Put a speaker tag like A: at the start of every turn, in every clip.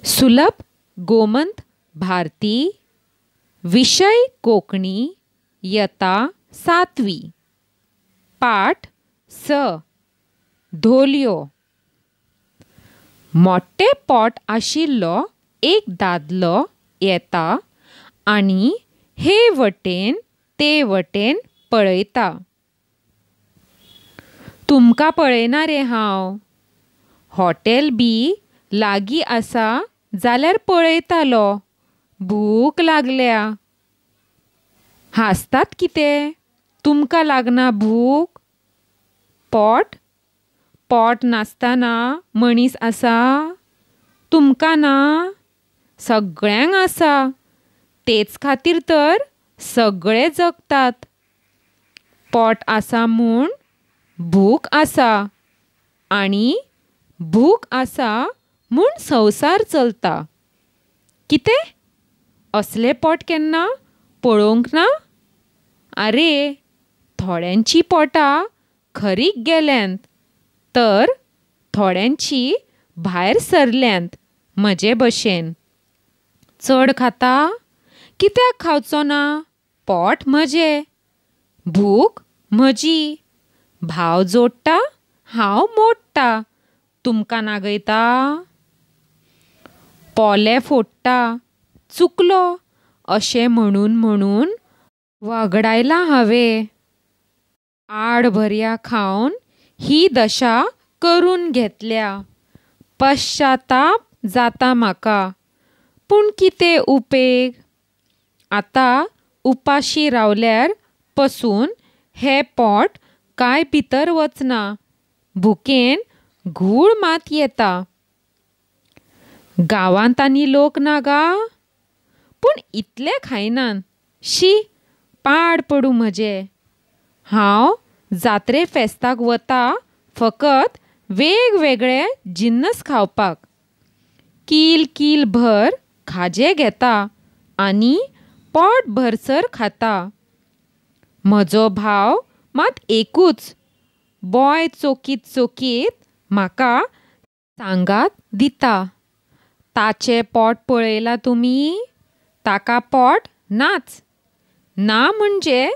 A: सुलभ गोमंत भारती. विषय कोंकणी. इयत्ता 7वी. पाठ 6. धोलयो. मोट्टे पोट आशिल्लो एक दादलो येता आनी हे वटेन ते वटेन पळयता. तुमकां पळयना रे हांव. हॉटेल बी लागीं आसा जाल्यार पळयतालो. भूक लागल्या. हांसतात कितें? तुमकां लागना भूक? पोट नासतना मनीस आसा? तुमकां ना? सगळ्यांक आसा. तेच खातीर तर सगळे जगतात. पोट आसा म्हूण भूक आसा आनी भूक आसा म्हूण संवसार चलता. कितें? असलें पोट केन्ना पळोवंक ना? आरे, थोड्यांची पोटां खरीक गेल्यांत तर थोड्यांची भायर सरल्यांत म्हजे भशेन. चड खाता? कित्याक खावचो ना? पोट म्हजें, भूक म्हजी. भाव जोडटा, हांव मोडटा. तुमकां नागयता? पोले फोडटा, चुकलो अशें म्हणून वगडायलां हांवें. आडभरया खावन ही दशा करून घेतल्या. पश्चाताप जाता म्हाका. पूण कितें उपेग? आतां उपाशी रावल्यार पसून हें पोट कांय भितर वचना. भुकेन घूळ मात येता. गांवांत आनी लोक ना गा? पूण इतले खायनात. शी, पाड पडूं म्हजें. हांव जात्रे फेस्ताक वता फकत वेगवेगळे जिन्नस खावपाक. कील भर खाजें घेता आनी पोट भरसर खाता. म्हजो भाव मात एकूच. बोय चोकीत म्हाका सांगात दिता. ताचें पोट पळयलां तुमी? ताका पोट नाच. ना म्हणजे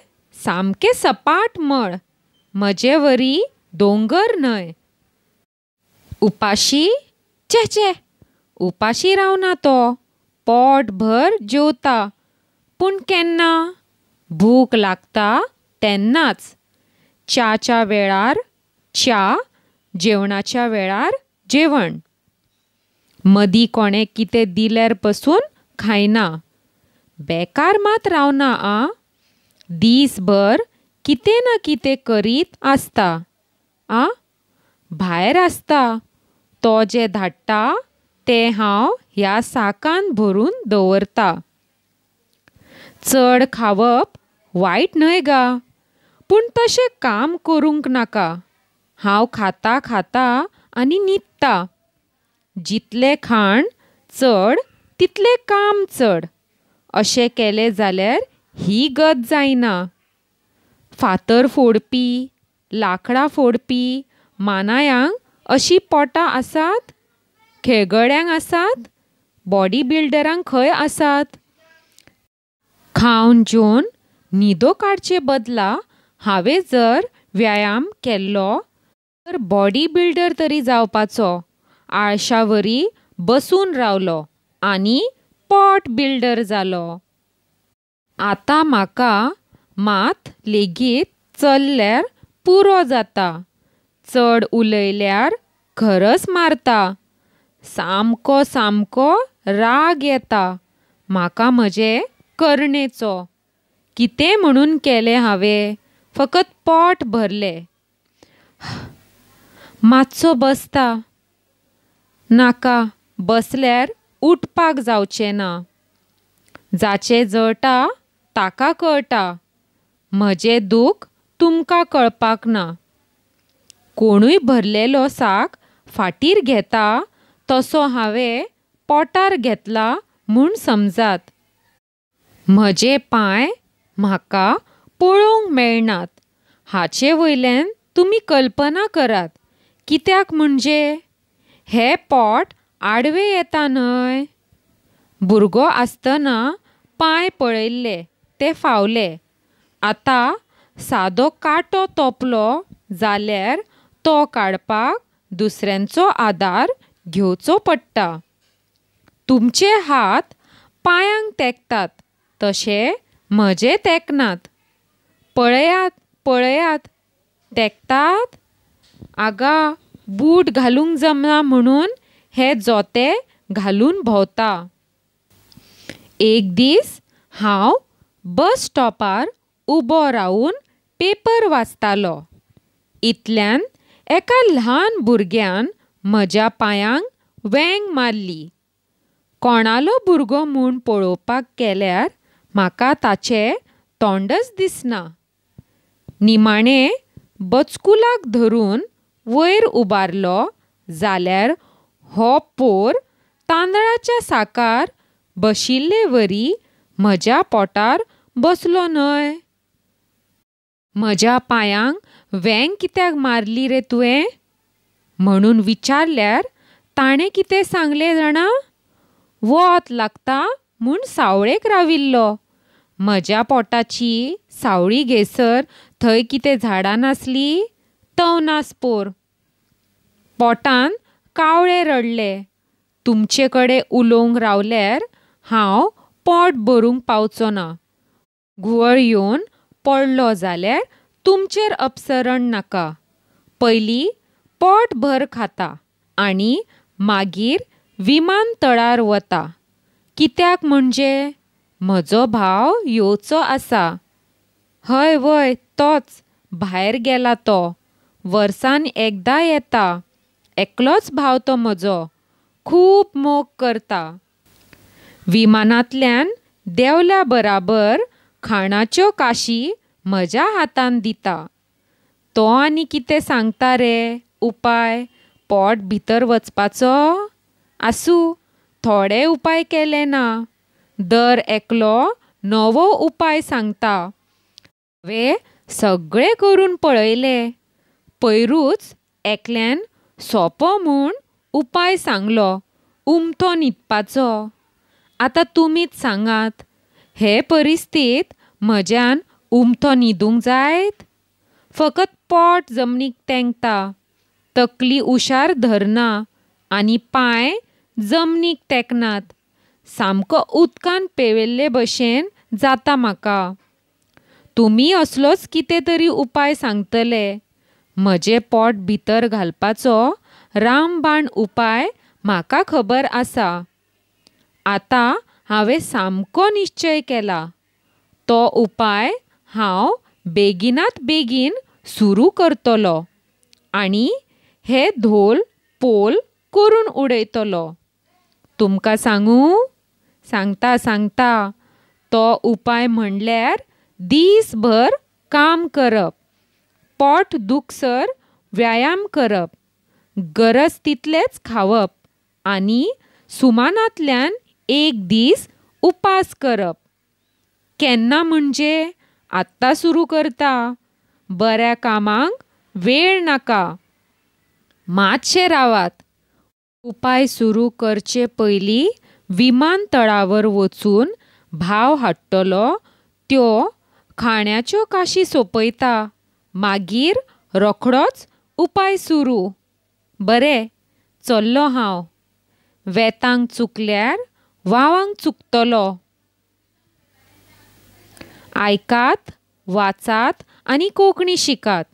A: सामकें सपाट मळ. म्हजे वरी दोंगर न्हय. उपाशी? चे उपाशी रावना तो. पोट भर जेवता. पूण केन्ना? भूक लागता तेन्नाच. च्याच्या वेळार च्या, जेवणाच्या वेळार जेवण. मदीं कोणें कितें दिल्यार पसून खायना. बेकार मात रावना आं. दीसभर कितें ना कितें करीत आसता. आं, भायर आसता. तो जें धाडटा तें हांव ह्या साकान भरून दवरता. चड खावप वायट न्हय गा. पूण तशें काम करूंक नाका. हांव खाता आनी न्हिदता. जितलें खाण चड तितलें काम चड. अशें केलें जाल्यार ही गत जायना. फातर फोडपी, लांकडां फोडपी मानायांक अशीं पोटां आसात? खेळगड्यांक आसात? बॉडी बिल्डरांक खंय आसात? खावन जेवन न्हिदो काडचे बदला हांवें जर व्यायाम केल्लो तर बॉडी बिल्डर तरी जावपाचो. आळशावरी बसून रावलो आनी पोट बिल्डर जालो. आतां म्हाका मात लेगीत चल्ल्यार पुरो जाता. चड उलयल्यार खरस मारता. सामको राग येता म्हाका म्हजे करणेचो. कितें म्हणून केलें हांवें? फकत पोट भरलें. मातसो बसता. नाका, बसल्यार उठपाक जावचें ना. जाचें जळटा ताका कळटा. म्हजें दूख तुमकां कळपाक ना. कोणूय भरलेलो साक फाटीर घेता तसो हांवें पोटार घेतला म्हूण समजात. म्हजे पांय म्हाका पळोवंक मेळनात हाचे वयल्यान तुमी कल्पना करात. कित्याक म्हणजे हें पोट आडवे येता न्हय. भुरगो आसतना पांय पळयल्ले ते फावले. आतां सादो कांटो तोपलो जाल्यार तो काडपाक दुसऱ्यांचो आदार घेवचो पडटा. तुमचे हात पांयांक तेंकतात तशे म्हजे तेंकनात. पळयात पळयात तेंकतात. आगा, बूट घालूंक जमना म्हणून हे जोते घालून भोंवता. एक दीस हांव बस स्टॉपार उबो रावन पेपर वाचतालो. इतल्यान एका ल्हान भुरग्यान म्हज्या पांयांक वेंग मारली. कोणालो भुरगो म्हूण पळोवपाक गेल्यार म्हाका ताचें तोंडच दिसना. निमाणें बचकुलाक धरून वयर उबारलो जाल्यार हो पोर तांदळाच्या साकार बशिल्ले वरी म्हज्या पोटार बसलो न्हय. म्हज्या पांयांक वेंग कित्याक मारली रे तुवें म्हणून विचारल्यार ताणें कितें सांगलें जाणा. वत लागता म्हूण सावळेक राविल्लो. म्हज्या पोटाची सावळी घेयसर थंय कितें झाडां नासलीं तवनासपोर. पोटान कावळे रडले. तुमचे कडेन उलोवंक रावल्यार हांव पोट भरूंक पावचो ना. घुंवळ येवन पडलो जाल्यार तुमचेर अपसरण नाका. पयलीं पोट भर खाता आनी मागीर विमानतळार वता. कित्याक म्हणजे म्हजो भाव येवचो आसा. हय वय तोच भायर गेला तो. वर्सान एकदां येता. एकलोच भाव तो म्हजो. खूब मोग करता. विमानांतल्यान देंवल्या बराबर खाणाच्यो काशी म्हज्या हातान दिता. तो आनी कितें सांगता रे उपाय पोट भितर वचपाचो. आसूं थोडे उपाय केले ना. दर एकलो नवो उपाय सांगता. हांवें सगळे करून पळयले. पयरूच एकल्यान सोंपो म्हूण उपाय सांगलो उमथो न्हिदपाचो. आतां तुमीच सांगात, हे परिस्थितींत म्हज्यान उमथो न्हिदूंक जायत. फकत पोट जमनीक तेंकता. तकली हुशार धरना आनी पांय जमनीक तेंकनात. सामको उदकान पेंविल्ले भशेन जाता म्हाका. तुमी असलोच कितें तरी उपाय सांगतले. म्हजें पोट भितर घालपाचो रामबाण उपाय म्हाका खबर आसा. आतां हांवें सामको निश्चय केला. तो उपाय हांव बेगिनात बेगीन सुरू करतलो आनी हे धोल पोल करून उडयतलो. तुमकां सांगूं? सांगता सांगता. तो उपाय म्हणल्यार दीसभर काम करप, पोट दुखसर व्यायाम करप, गरज तितलेंच खावप आनी सुमानांतल्यान एक दीस उपास करप. केन्ना म्हणजे आत्तां सुरू करता. बऱ्या कामांक वेळ नाका. मातशें रावात. उपाय सुरू करचे पयलीं विमानतळावर वचून भाव हाडटलो त्यो खाण्याच्यो काशी सोंपयता. मागीर रोखडोच उपाय सुरू. बरें, चल्लों हांव. वेतांक चुकल्यार वावांक चुकतलो. आयकात, वाचात आनी कोंकणी शिकात.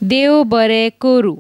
A: देव बरें करूं.